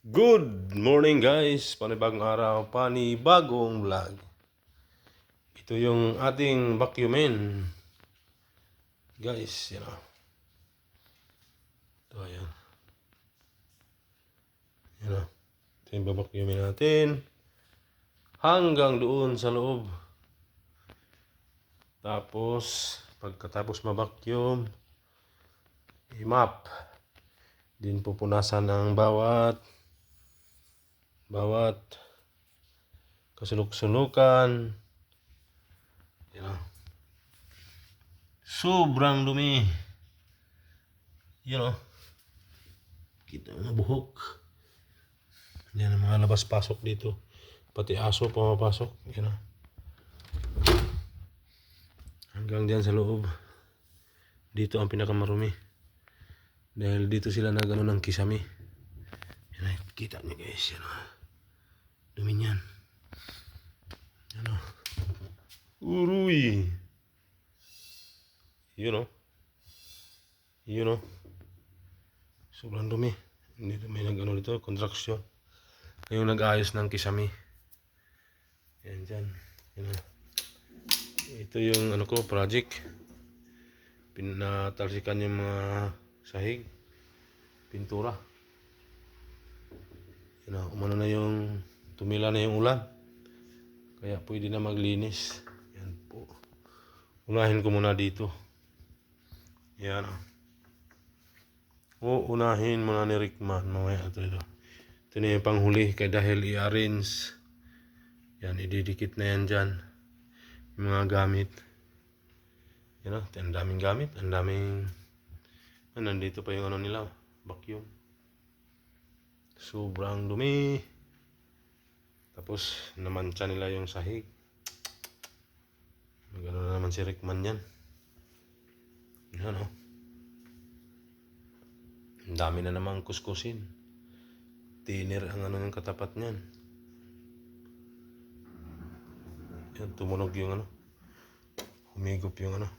Good morning guys! Panibagong araw, panibagong vlog. Ito yung ating vacuumin. Guys, yan o. Ito, ayan. Yan o. Ito yung vacuumin natin. Hanggang doon sa loob. Tapos, pagkatapos ma-vacuum, i-mop. Din pupunasan ng bawat kasuluk-sulukan. Yan o. Sobrang dumi. Yan o. Kita na buhok. Yan ang mga labas-pasok dito. Pati aso pumapasok. Yan o. Hanggang diyan sa loob. Dito ang pinakamarumi. Dahil dito sila nagano ng kisame. Yan o. Kita niyo guys. Yan o. Dumi niyan. Yan o. Uruy. Yun o. Yun o. Sobrang dumi. Dito may nag-ano dito, construction. Yung nag-ayos ng kisame. Yan dyan. Yan o. Ito yung ano ko, project. Pinatalsikan yung mga sahig. Pintura. Yan o. Umano na yung tumila na yung ulan. Kaya pwede na maglinis. Yan po. Unahin ko muna dito. Yan o. Unahin muna ni Rickman. Mamaya ito. Ito na yung panghuli. Kaya dahil i-arrange. Yan, ididikit na yan dyan. Yung mga gamit. Yan o. Ang daming gamit. Ang daming. Nandito pa yung ano nila. Vacuum. Sobrang dumi. Tapos namantsa nila yung sahig. Magano na naman si Rickman yan. Yan o. Ang dami na namang kuskusin. Tiner ang ano yung katapat niyan. Yan, tumunog yung ano. Humigop yung ano.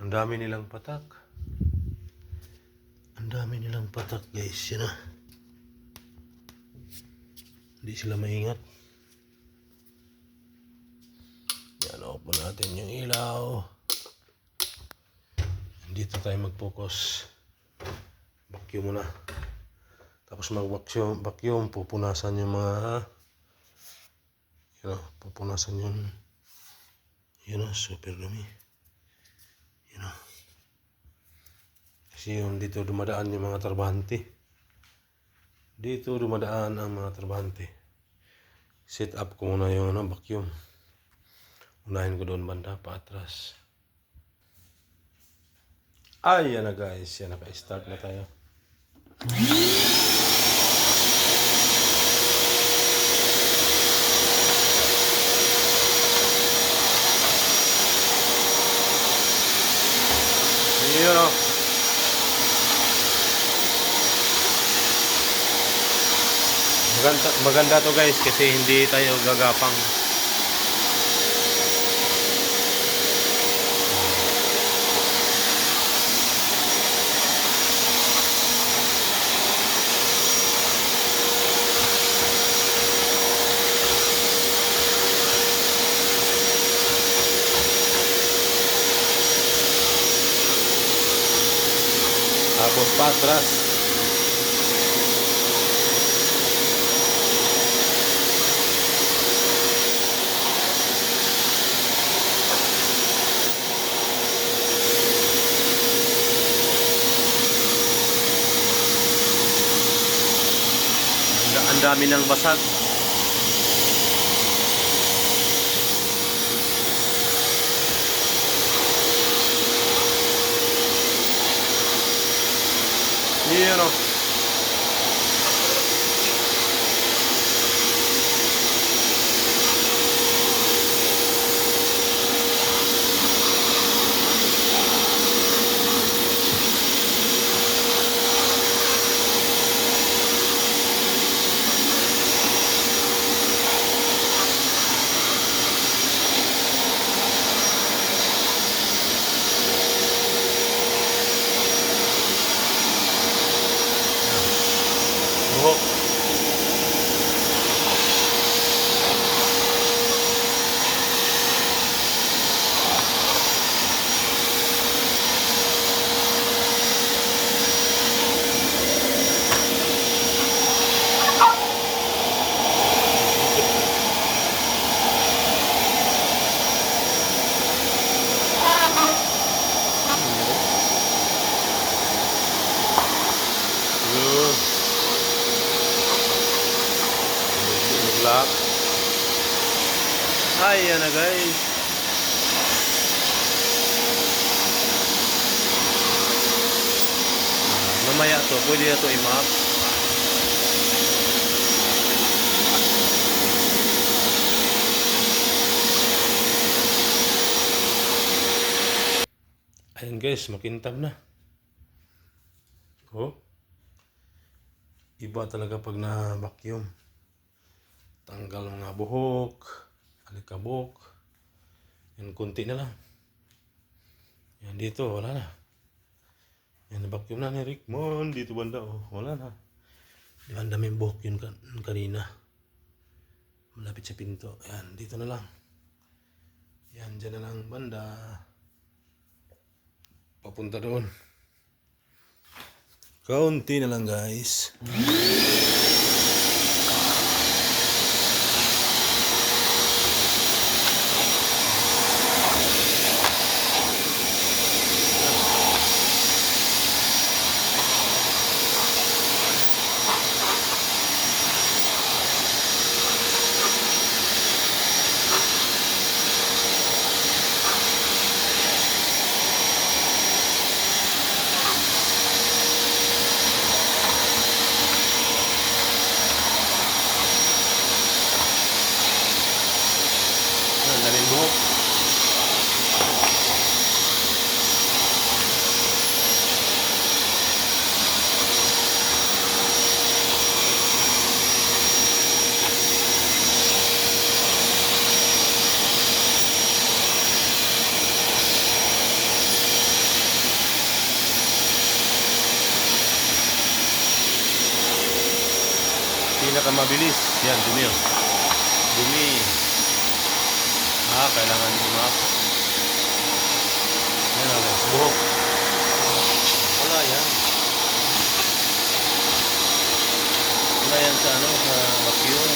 Ang dami nilang patak. Ang dami nilang patak guys. Yan o. Hindi sila maingat. Yan, off po natin yung ilaw. Dito tayo mag-focus. Vacuum muna. Tapos mag-vacuum, pupunasan yung mga pupunasan yung super dumi. Kasi yung dito dumadaan yung mga trabahante. Dito dumadaan ang mga trabahante. Set up ko muna yung vacuum. Unahin ko doon banda pa atras. Ay, yan na guys. Yan, naka-start na tayo. Yun o. Maganda to guys kasi hindi tayo gagapang. Tapos patras. Ang dami ng basag. Yun o. buhok. Yun. Nag-lock. Ayan na guys. Mamaya to, pwede na to i-map. Ayan guys, makintab na. Oh. Iba talaga pag na-vacuum. Tanggal mga buhok, alikabok. Yan, kunti na lang. Yan dito, wala na. Yan, na-vacuum na ni Rickmon. Dito banda, oh, wala na. Yan, daming buhok yun kanina. Malapit sa pinto. Yan, dito na lang. Yan, dyan na lang banda. Papunta doon. Kaunti na lang guys. Ang daming buhok. Pinakamabilis. Yan, dumi oh. Dumi. Kailangan i-map. Yan ang buhok. Wala yan. Wala yan sa ano, sa vacuum.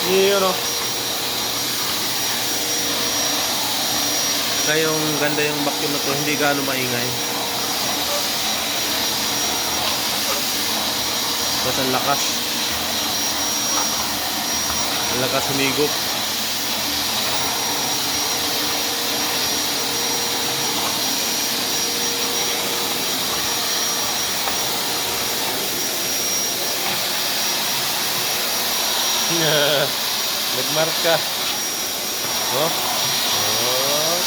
Yun oh. Kaya yung ganda yung vacuum na to, hindi gaano maingay. Basta ang lakas. Ang lakas humigop. Nagmarka. Oh. Oh.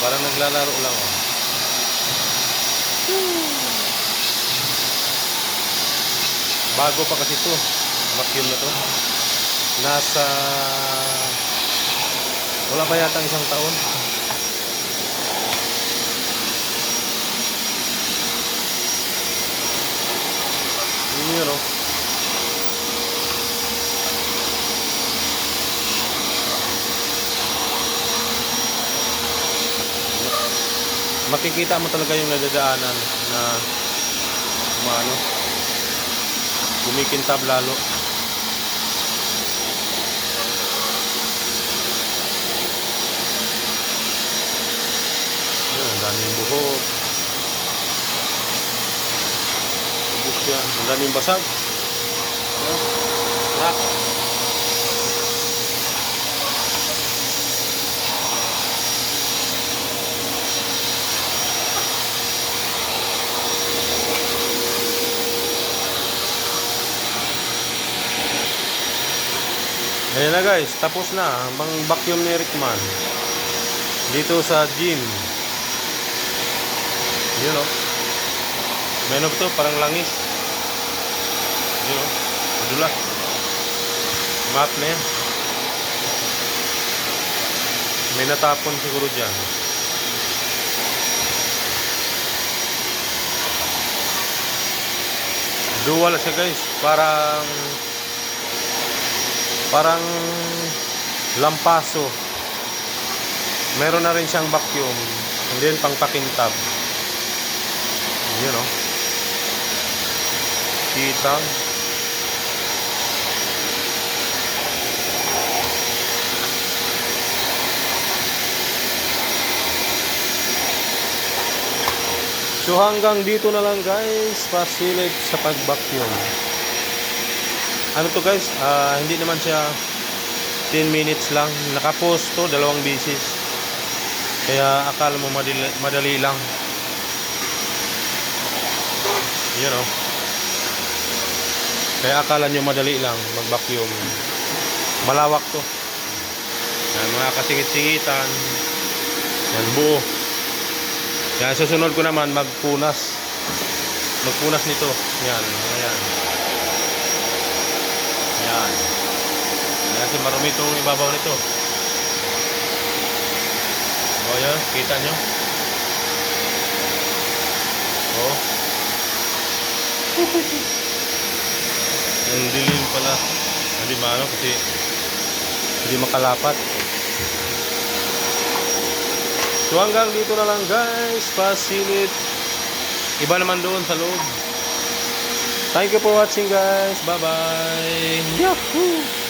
Parang naglalaro lang oh. Bago pa kasi to. Vacuum na to. Nasa wala pa yata isang taon. Yun oh. Makikita mo talaga yung nadadaanan na umano, kumikintab lalo. Yan, ang daming buhok. Ubus yan. Ang daming basag. Yan. Rock. Ayan na guys, tapos na ang vacuum ni Rickman dito sa gym. Yun o. Meron to, parang langis. Yun o. Madulas. Mat na yan. May natapon siguro dyan. Dual siya guys. Parang lampaso. Meron na rin siyang vacuum. And then pang pakintab. Yun o. Kita. So hanggang dito na lang guys, pasilip sa pag-vacuum. Ano to guys, hindi naman siya 10 minutes lang. Nakapost to, 2 beses. Kaya akala mo madali lang. Yun o. Kaya akala nyo madali lang mag-vacuum. Malawak to. Yan, mga kasingit-singitan. Yan, buo. Yan, susunod ko naman magpunas. Magpunas nito. Yan, ayan. Yan. Yan, kasi marumi itong ibabaw nito. O, yan, kita nyo. O. Ang dilim pala. Hindi maano kasi hindi makalapat. So hanggang dito na lang guys, pasilip. Iba naman doon sa loob. Thank you for watching guys. Bye bye. Yahoo!